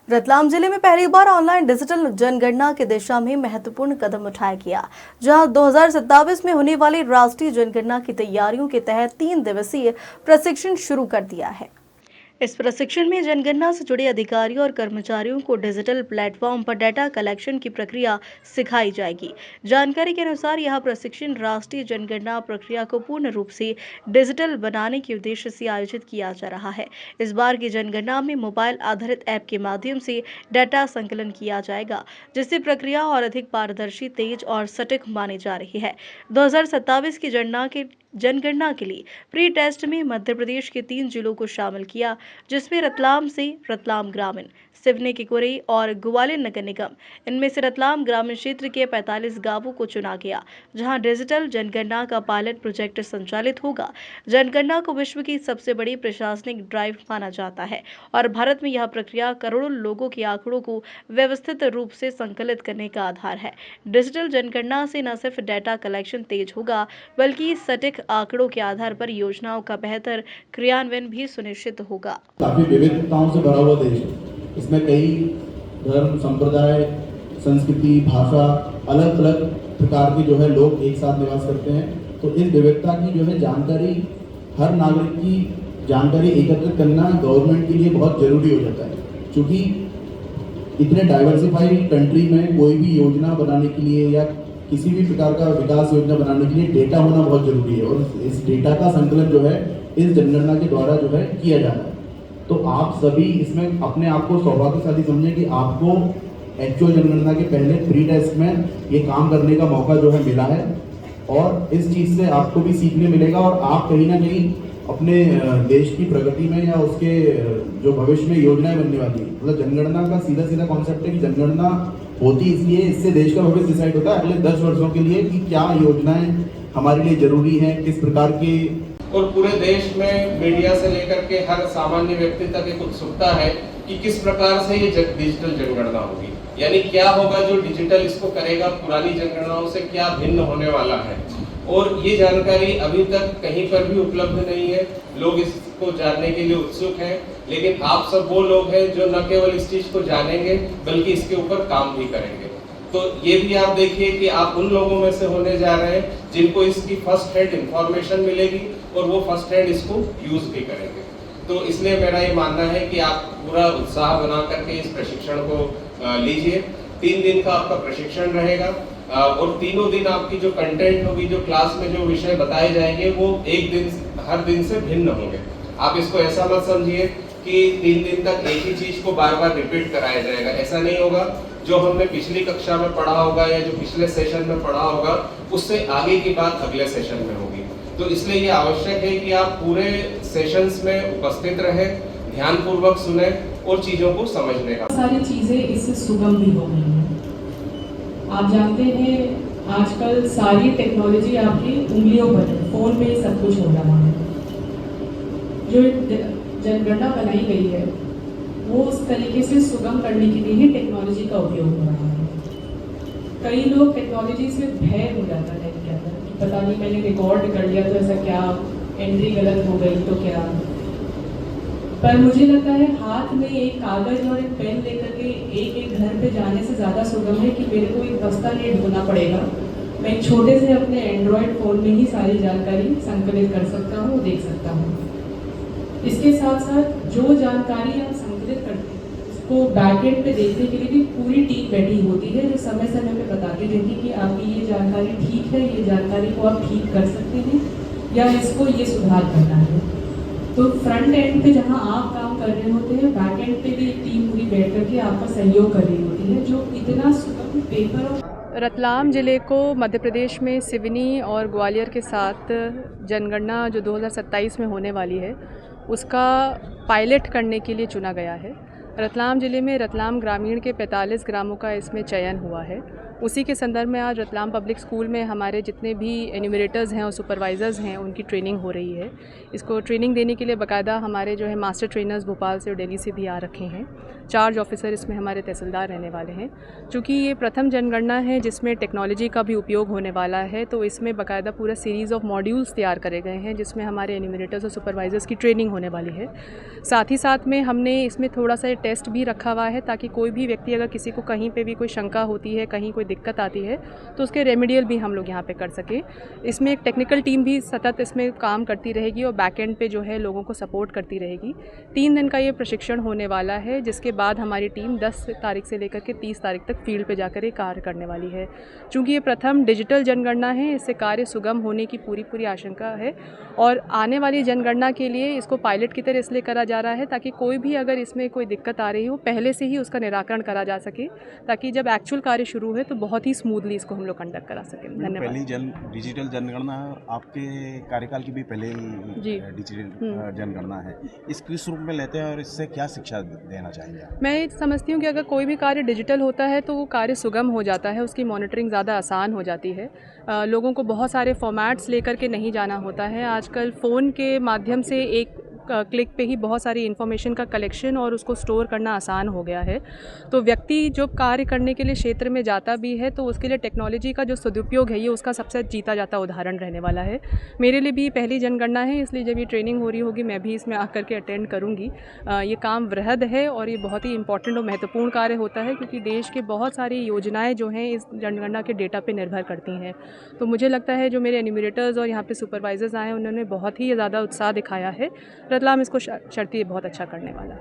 रतलाम जिले में पहली बार ऑनलाइन डिजिटल जनगणना की दिशा में महत्वपूर्ण कदम उठाया गया, जहां 2027 में होने वाली राष्ट्रीय जनगणना की तैयारियों के तहत 3 दिवसीय प्रशिक्षण शुरू कर दिया है। इस प्रशिक्षण में जनगणना से जुड़े अधिकारियों और कर्मचारियों को डिजिटल प्लेटफॉर्म पर डाटा कलेक्शन की प्रक्रिया सिखाई जाएगी। जानकारी के अनुसार यह प्रशिक्षण राष्ट्रीय जनगणना प्रक्रिया को पूर्ण रूप से डिजिटल बनाने के उद्देश्य से आयोजित किया जा रहा है। इस बार की जनगणना में मोबाइल आधारित ऐप के माध्यम से डाटा संकलन किया जाएगा, जिससे प्रक्रिया और अधिक पारदर्शी, तेज और सटीक मानी जा रही है। 2027 की जनगणना के लिए प्री टेस्ट में मध्य प्रदेश के 3 जिलों को शामिल किया, जिसमें रतलाम से रतलाम ग्रामीण, सिवनी की कुरई और ग्वालियर नगर निगम। इनमें से रतलाम ग्रामीण क्षेत्र के 45 गांवों को चुना गया, जहां डिजिटल जनगणना का पायलट प्रोजेक्ट संचालित होगा। जनगणना को विश्व की सबसे बड़ी प्रशासनिक ड्राइव माना जाता है और भारत में यह प्रक्रिया करोड़ों लोगों के आंकड़ों को व्यवस्थित रूप से संकलित करने का आधार है। डिजिटल जनगणना से न सिर्फ डाटा कलेक्शन तेज होगा, बल्कि सटीक आंकड़ों के आधार पर योजनाओं का बेहतर क्रियान्वयन भी सुनिश्चित होगा। काफी विविधताओं से भरा हुआ देश है। इसमें कई धर्म, संप्रदाय, संस्कृति, भाषा, अलग अलग प्रकार के जो है लोग एक साथ निवास करते हैं। तो इस विविधता की जो है जानकारी, हर नागरिक की जानकारी एकत्रित करना गवर्नमेंट के लिए बहुत जरूरी हो जाता है, क्योंकि इतने डाइवर्सिफाइड कंट्री में कोई भी योजना बनाने के लिए या किसी भी प्रकार का विकास योजना बनाने के लिए डेटा होना बहुत जरूरी है, और इस डेटा का संकलन जो है इस जनगणना के द्वारा जो है किया जाता है। तो आप सभी इसमें अपने आप को सौभाग्यशाली समझें कि आपको एक्चुअल जनगणना के पहले प्री टेस्ट में ये काम करने का मौका जो है मिला है, और इस चीज़ से आपको भी सीखने मिलेगा और आप कहीं ना कहीं अपने देश की प्रगति में या उसके जो भविष्य में योजनाएं बनने वाली है, मतलब जनगणना का सीधा सीधा कॉन्सेप्ट है कि जनगणना होती इसलिए इससे देश का भविष्य डिसाइड होता है अगले 10 वर्षों के लिए कि क्या योजनाएं हमारे लिए जरूरी हैं, किस प्रकार की। और पूरे देश में मीडिया से लेकर के हर सामान्य व्यक्ति तक एक उत्सुकता है कि किस प्रकार से ये डिजिटल जनगणना होगी, यानी क्या होगा जो डिजिटल इसको करेगा, पुरानी जनगणनाओं से क्या भिन्न होने वाला है। और ये जानकारी अभी तक कहीं पर भी उपलब्ध नहीं है। लोग इसको जानने के लिए उत्सुक हैं, लेकिन आप सब वो लोग हैं जो न केवल इस चीज को जानेंगे बल्कि इसके ऊपर काम भी करेंगे। तो ये भी आप देखिए कि आप उन लोगों में से होने जा रहे हैं जिनको इसकी फर्स्ट हैंड इंफॉर्मेशन मिलेगी और वो फर्स्ट हैंड इसको यूज भी करेंगे। तो इसलिए मेरा ये मानना है कि आप पूरा उत्साह बना करके इस प्रशिक्षण को लीजिए। 3 दिन का आपका प्रशिक्षण रहेगा और तीनों दिन आपकी जो कंटेंट होगी, जो क्लास में जो विषय बताए जाएंगे, वो हर दिन से भिन्न होंगे। आप इसको ऐसा मत समझिए कि 3 दिन तक एक ही चीज को बार बार रिपीट कराया जाएगा, ऐसा नहीं होगा। जो हमने पिछली कक्षा में पढ़ा होगा या जो पिछले सेशन में पढ़ा होगा, उससे आगे की बात अगले सेशन में होगी। तो इसलिए ये आवश्यक है कि आप पूरे सेशंस में उपस्थित रहें, ध्यानपूर्वक सुने और चीजों को समझने का। सारी चीजें इससे सुगम भी हो गई हैं। आप जानते हैं आजकल सारी टेक्नोलॉजी आपकी उंगलियों पर है, फोन में सब कुछ हो रहा है। जो जनगणना बनाई गई है वो उस तरीके से सुगम करने के लिए ही टेक्नोलॉजी का उपयोग हो रहा है। कई लोग टेक्नोलॉजी से भय हो जाता है कि पता नहीं मैंने रिकॉर्ड कर लिया तो ऐसा क्या, एंट्री गलत हो गई तो क्या। पर मुझे लगता है हाथ में एक कागज और एक पेन लेकर के एक घर पे जाने से ज़्यादा सुगम है कि मेरे को एक बस्ता नहीं ढूंढना पड़ेगा। मैं एक छोटे से अपने एंड्रॉयड फ़ोन में ही सारी जानकारी संकलित कर सकता हूँ, देख सकता हूँ। इसके साथ साथ जो जानकारी आप संकलित करते हैं उसको बैकएंड पे देखने के लिए भी पूरी टीम बैठी होती है, जो समय समय पे बताती रहती है कि आपकी ये जानकारी ठीक है, ये जानकारी को आप ठीक कर सकते हैं या इसको ये सुधार करना है। तो फ्रंट एंड पे जहाँ आप काम कर रहे होते हैं, बैक एंड पे भी एक टीम पूरी बैठ करके आपका सहयोग कर रही होती है, जो इतना सुगम पेपर और रतलाम ज़िले को मध्य प्रदेश में सिवनी और ग्वालियर के साथ जनगणना जो 2027 में होने वाली है उसका पायलट करने के लिए चुना गया है। रतलाम ज़िले में रतलाम ग्रामीण के 45 ग्रामों का इसमें चयन हुआ है उसी के संदर्भ में आज रतलाम पब्लिक स्कूल में हमारे जितने भी एन्यूमरेटर्स हैं और सुपरवाइज़र्स हैं उनकी ट्रेनिंग हो रही है। इसको ट्रेनिंग देने के लिए बाकायदा हमारे जो है मास्टर ट्रेनर्स भोपाल से और दिल्ली से भी आ रखे हैं। चार्ज ऑफिसर इसमें हमारे तहसीलदार रहने वाले हैं। चूँकि ये प्रथम जनगणना है जिसमें टेक्नोलॉजी का भी उपयोग होने वाला है, तो इसमें बाकायदा पूरा सीरीज़ ऑफ मॉड्यूल्स तैयार करे गए हैं जिसमें हमारे एन्यूमरेटर्स और सुपरवाइज़र्स की ट्रेनिंग होने वाली है। साथ ही साथ में हमने इसमें थोड़ा सा टेस्ट भी रखा हुआ है ताकि कोई भी व्यक्ति अगर किसी को कहीं पे भी कोई शंका होती है, कहीं कोई दिक्कत आती है तो उसके रेमेडियल भी हम लोग यहाँ पे कर सकें। इसमें एक टेक्निकल टीम भी सतत इसमें काम करती रहेगी और बैक एंड पे जो है लोगों को सपोर्ट करती रहेगी। 3 दिन का ये प्रशिक्षण होने वाला है जिसके बाद हमारी टीम 10 तारीख से लेकर के 30 तारीख तक फील्ड पे जाकर ये कार्य करने वाली है। चूँकि ये प्रथम डिजिटल जनगणना है, इससे कार्य सुगम होने की पूरी आशंका है और आने वाली जनगणना के लिए इसको पायलट की तरह इसलिए करा जा रहा है ताकि कोई भी अगर इसमें कोई दिक्कत आ रही हो पहले से ही उसका निराकरण करा जा सके, ताकि जब एक्चुअल कार्य शुरू हो तो बहुत ही स्मूथली इसको हम लोग कंडक्ट करा सकें। धन्यवाद। पहली डिजिटल जनगणना आपके कार्यकाल की भी पहले ही डिजिटल जनगणना है, इस किस रूप में लेते हैं और इससे क्या शिक्षा देना चाहेंगे आप? मैं समझती हूँ कि अगर कोई भी कार्य डिजिटल होता है तो वो कार्य सुगम हो जाता है, उसकी मॉनिटरिंग ज़्यादा आसान हो जाती है। लोगों को बहुत सारे फॉर्मेट्स लेकर के नहीं जाना होता है। आजकल फ़ोन के माध्यम से एक क्लिक पे ही बहुत सारी इन्फॉर्मेशन का कलेक्शन और उसको स्टोर करना आसान हो गया है। तो व्यक्ति जो कार्य करने के लिए क्षेत्र में जाता भी है तो उसके लिए टेक्नोलॉजी का जो सदुपयोग है ये उसका सबसे जीता जाता उदाहरण रहने वाला है। मेरे लिए भी पहली जनगणना है, इसलिए जब ये ट्रेनिंग हो रही होगी मैं भी इसमें आकर के अटेंड करूँगी। ये काम वृहद है और ये बहुत ही इंपॉर्टेंट और महत्वपूर्ण कार्य होता है क्योंकि देश के बहुत सारी योजनाएँ जो हैं इस जनगणना के डेटा पर निर्भर करती हैं। तो मुझे लगता है जो मेरे एन्यूमरेटर्स और यहाँ पे सुपरवाइजर्स आए हैं उन्होंने बहुत ही ज़्यादा उत्साह दिखाया है। रतलाम इसको शर्ती बहुत अच्छा करने वाला है।